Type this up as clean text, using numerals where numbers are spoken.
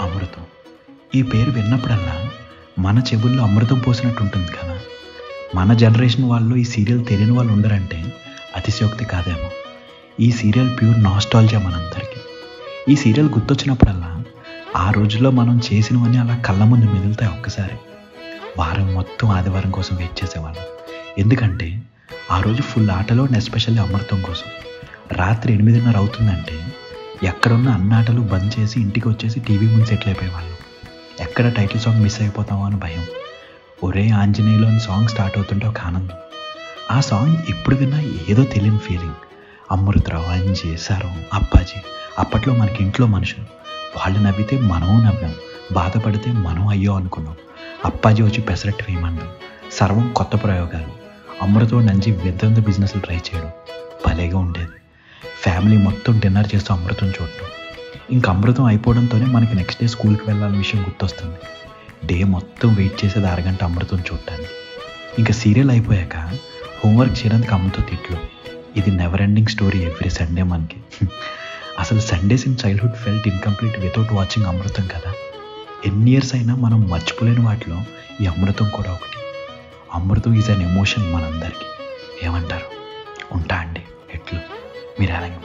అమృతం. ఈ పేరు విన్నప్పుడల్లా మన చెవుల్లో అమృతం పోసినట్టు ఉంటుంది కదా. మన జనరేషన్ వాళ్ళు ఈ సీరియల్ తెలియని వాళ్ళు ఉండరంటే అతిశయోక్తి కాదేమో. ఈ సీరియల్ ప్యూర్ నాస్టాల్జియా మనందరికీ. ఈ సీరియల్ గుర్తొచ్చినప్పుడల్లా ఆ రోజుల్లో మనం చేసినవన్నీ అలా కళ్ళ ముందు మెదులుతాయి ఒక్కసారి. వారం మొత్తం ఆదివారం కోసం వెయిట్ చేసేవాళ్ళం. ఎందుకంటే ఆ రోజు ఫుల్ ఆటలో, ఎస్పెషల్లీ అమృతం కోసం. రాత్రి 8:30 అవుతుందంటే ఎక్కడున్న అన్నాటలు బంద్ చేసి ఇంటికి వచ్చేసి టీవీ ముందు సెటిల్ అయిపోయేవాళ్ళం. ఎక్కడ టైటిల్ సాంగ్ మిస్ అయిపోతామో అని భయం. ఒరే ఆంజనేయులోని సాంగ్ స్టార్ట్ అవుతుంటే ఒక ఆనందం. ఆ సాంగ్ ఇప్పుడు విన్నా ఏదో తెలియని ఫీలింగ్. అమృతరావు, అంజి, సరం, అప్పాజీ అప్పట్లో మనకి ఇంట్లో మనుషులు. వాళ్ళు నవ్వితే మనము నవ్వాం, బాధపడితే మనం అయ్యో అనుకున్నాం. అప్పాజీ వచ్చి పెసరట్టు వేయమండం, సర్వం కొత్త ప్రయోగాలు. అమృతం నంజి వింత బిజినెస్లు ట్రై చేయడం భలేగా ఉండేది. ఫ్యామిలీ మొత్తం డిన్నర్ చేస్తూ అమృతం చూడటం. ఇంక అమృతం అయిపోవడంతోనే మనకి నెక్స్ట్ డే స్కూల్కి వెళ్ళాలన్న విషయం గుర్తొస్తుంది. డే మొత్తం వెయిట్ చేసేది అరగంట అమృతం చూడటానికి. ఇంకా సీరియల్ అయిపోయాక హోంవర్క్ చేయడానికి అమ్మతో తిట్లు. ఇది never ending story every Sunday మనకి. అసలు Sundays in childhood felt incomplete without watching Amrutham కదా. ఎన్ని ఇయర్స్ అయినా మనం మర్చిపోలేని వాటిలో ఈ అమృతం కూడా ఒకటి. అమృతం ఈజ్ అన్ ఎమోషన్ మనందరికీ. ఏమంటారు? ఉంటా అండి. ఎట్లు మీరు అలాగే